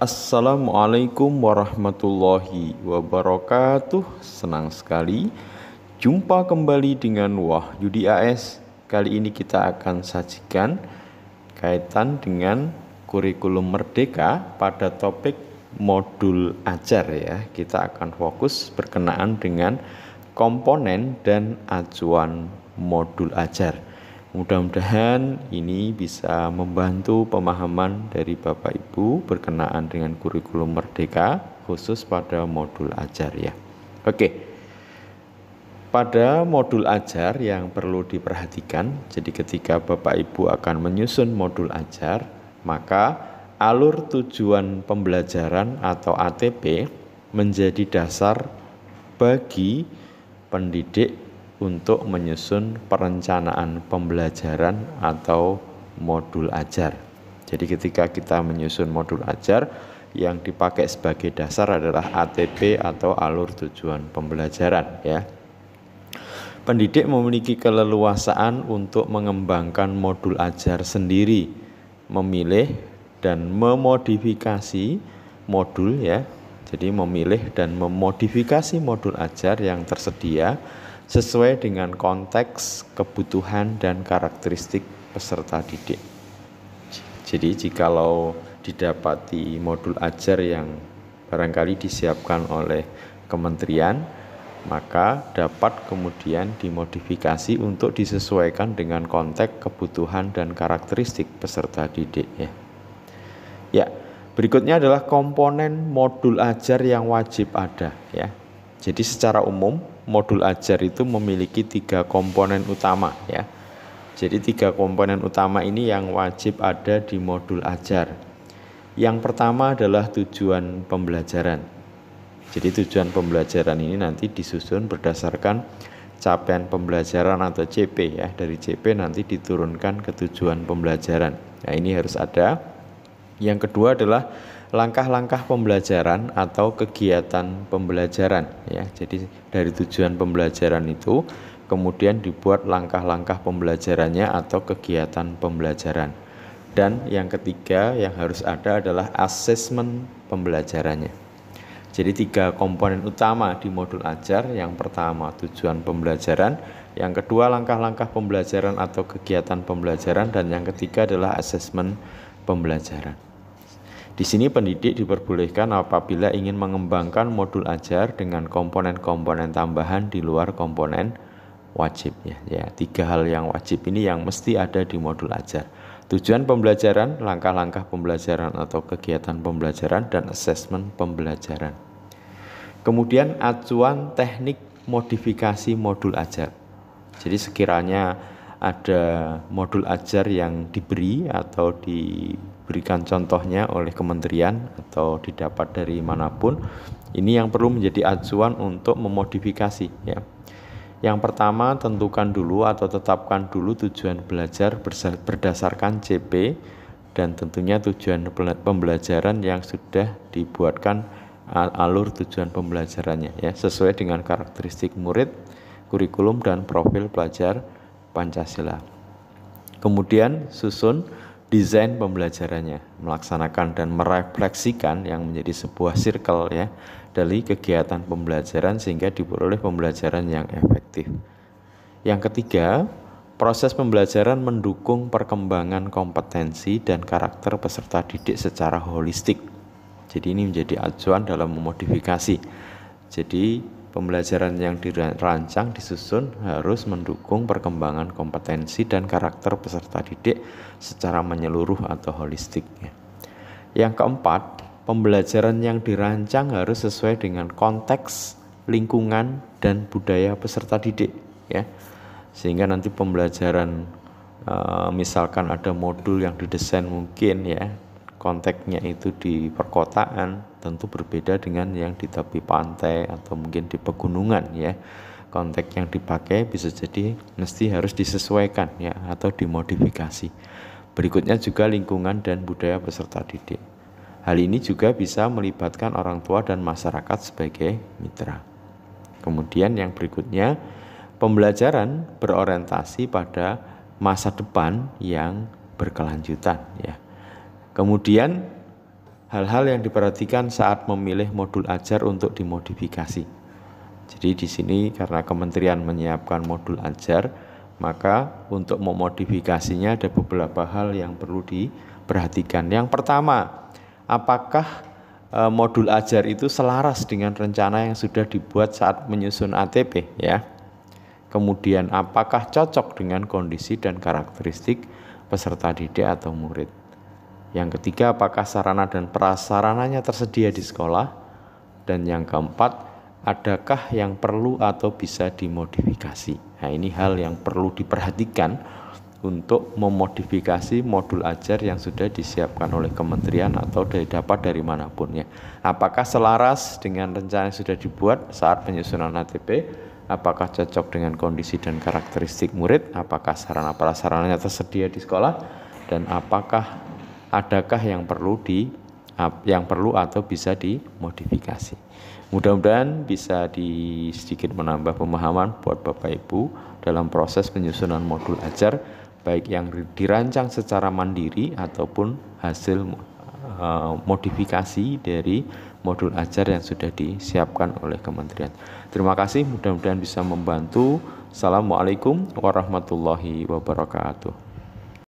Assalamualaikum warahmatullahi wabarakatuh. Senang sekali jumpa kembali dengan Wahyudi AS. Kali ini kita akan sajikan kaitan dengan kurikulum merdeka pada topik modul ajar ya. Kita akan fokus berkenaan dengan komponen dan acuan modul ajar. Mudah-mudahan ini bisa membantu pemahaman dari Bapak Ibu berkenaan dengan kurikulum merdeka khusus pada modul ajar ya. Oke. Pada modul ajar yang perlu diperhatikan, jadi ketika Bapak Ibu akan menyusun modul ajar, maka alur tujuan pembelajaran atau ATP menjadi dasar bagi pendidik untuk menyusun perencanaan pembelajaran atau modul ajar. Jadi ketika kita menyusun modul ajar, yang dipakai sebagai dasar adalah ATP atau alur tujuan pembelajaran ya. Pendidik memiliki keleluasaan untuk mengembangkan modul ajar sendiri, memilih dan memodifikasi modul ya. Jadi memilih dan memodifikasi modul ajar yang tersedia sesuai dengan konteks, kebutuhan, dan karakteristik peserta didik. Jadi jikalau didapati modul ajar yang barangkali disiapkan oleh kementerian, maka dapat kemudian dimodifikasi untuk disesuaikan dengan konteks, kebutuhan, dan karakteristik peserta didik ya. Ya, berikutnya adalah komponen modul ajar yang wajib ada ya. Jadi secara umum modul ajar itu memiliki 3 komponen utama ya. Jadi 3 komponen utama ini yang wajib ada di modul ajar. Yang pertama adalah tujuan pembelajaran. Jadi tujuan pembelajaran ini nanti disusun berdasarkan capaian pembelajaran atau CP ya. Dari CP nanti diturunkan ke tujuan pembelajaran. Nah, ini harus ada. Yang kedua adalah langkah-langkah pembelajaran atau kegiatan pembelajaran ya. Jadi dari tujuan pembelajaran itu kemudian dibuat langkah-langkah pembelajarannya atau kegiatan pembelajaran. Dan yang ketiga yang harus ada adalah asesmen pembelajarannya. Jadi 3 komponen utama di modul ajar. Yang pertama tujuan pembelajaran, yang kedua langkah-langkah pembelajaran atau kegiatan pembelajaran, dan yang ketiga adalah asesmen pembelajaran. Di sini pendidik diperbolehkan apabila ingin mengembangkan modul ajar dengan komponen-komponen tambahan di luar komponen wajib ya. 3 hal yang wajib ini yang mesti ada di modul ajar. Tujuan pembelajaran, langkah-langkah pembelajaran atau kegiatan pembelajaran, dan asesmen pembelajaran. Kemudian acuan teknik modifikasi modul ajar. Jadi sekiranya ada modul ajar yang diberi atau diberikan contohnya oleh kementerian atau didapat dari manapun, ini yang perlu menjadi acuan untuk memodifikasi ya. Yang pertama, tentukan dulu atau tetapkan dulu tujuan belajar berdasarkan CP dan tentunya tujuan pembelajaran yang sudah dibuatkan alur tujuan pembelajarannya ya, sesuai dengan karakteristik murid, kurikulum, dan profil pelajar Pancasila. Kemudian susun desain pembelajarannya, melaksanakan dan merefleksikan yang menjadi sebuah circle ya dari kegiatan pembelajaran sehingga diperoleh pembelajaran yang efektif. Yang ketiga, proses pembelajaran mendukung perkembangan kompetensi dan karakter peserta didik secara holistik. Jadi ini menjadi acuan dalam memodifikasi. Jadi pembelajaran yang dirancang disusun harus mendukung perkembangan kompetensi dan karakter peserta didik secara menyeluruh atau holistik ya. Yang keempat, pembelajaran yang dirancang harus sesuai dengan konteks, lingkungan, dan budaya peserta didik ya. Sehingga nanti pembelajaran misalkan ada modul yang didesain mungkin ya konteksnya itu di perkotaan, tentu berbeda dengan yang di tepi pantai atau mungkin di pegunungan ya. Konteks yang dipakai bisa jadi mesti harus disesuaikan ya atau dimodifikasi. Berikutnya juga lingkungan dan budaya peserta didik. Hal ini juga bisa melibatkan orang tua dan masyarakat sebagai mitra. Kemudian yang berikutnya, pembelajaran berorientasi pada masa depan yang berkelanjutan ya. Kemudian hal-hal yang diperhatikan saat memilih modul ajar untuk dimodifikasi. Jadi di sini karena kementerian menyiapkan modul ajar, maka untuk memodifikasinya ada beberapa hal yang perlu diperhatikan. Yang pertama, apakah modul ajar itu selaras dengan rencana yang sudah dibuat saat menyusun ATP ya. Kemudian apakah cocok dengan kondisi dan karakteristik peserta didik atau murid. Yang ketiga, apakah sarana dan prasarananya tersedia di sekolah. Dan yang keempat, adakah yang perlu atau bisa dimodifikasi. Nah, ini hal yang perlu diperhatikan untuk memodifikasi modul ajar yang sudah disiapkan oleh kementerian atau dapat dari manapun ya. Apakah selaras dengan rencana yang sudah dibuat saat penyusunan ATP? Apakah cocok dengan kondisi dan karakteristik murid? Apakah sarana prasarananya tersedia di sekolah? Dan apakah adakah yang perlu atau bisa dimodifikasi? Mudah-mudahan bisa sedikit menambah pemahaman buat Bapak Ibu dalam proses penyusunan modul ajar, baik yang dirancang secara mandiri ataupun hasil modifikasi dari modul ajar yang sudah disiapkan oleh kementerian. Terima kasih, mudah-mudahan bisa membantu. Assalamualaikum warahmatullahi wabarakatuh.